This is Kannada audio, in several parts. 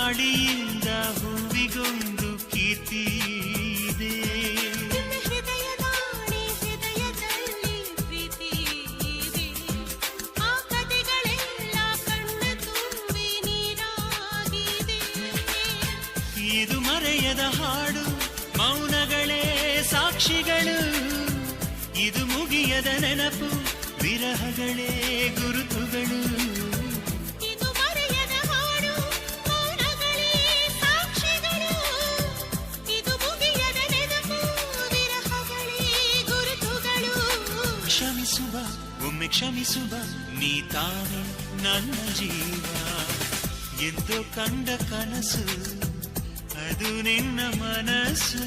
ಗಾಳಿಯಿಂದ ಹೂವಿಗೊಂದು ಕೀರ್ತಿ ಇದೆ. ಹೃದಯದಲ್ಲಿ ಪ್ರೀತಿ ಇದೆ. ಆ ಕಥೆಗಳೆಲ್ಲ ಕಣ್ಣ ತುಂಬಿ ನೀರಾಗಿದೆ. ಇದು ಮರೆಯದ ಹಾಡು, ಮೌನಗಳೇ ಸಾಕ್ಷಿಗಳು. ಇದು ಮುಗಿಯದ ನೆನಪು, ವಿರಹಗಳೇ ಗುರುತುಗಳು. ಇದು ಮರೆಯದ ಹಾಡು, ಮೌನಗಳೇ ಸಾಕ್ಷಿಗಳು. ಇದು ಮುಗಿಯದ ನೆನಪು, ವಿರಹಗಳೇ ಗುರುತುಗಳು. ಕ್ಷಮಿಸುವ, ಒಮ್ಮೆ ಕ್ಷಮಿಸುವ, ನೀ ತಾನೇ ನನ್ನ ಜೀವ. ಎಂದು ಕಂಡ ಕನಸು ಅದು ನಿನ್ನ ಮನಸ್ಸು.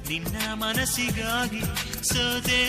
ನಿನ್ನ ಮನಸ್ಸಿಗಾಗಿ ಸೋದೆ.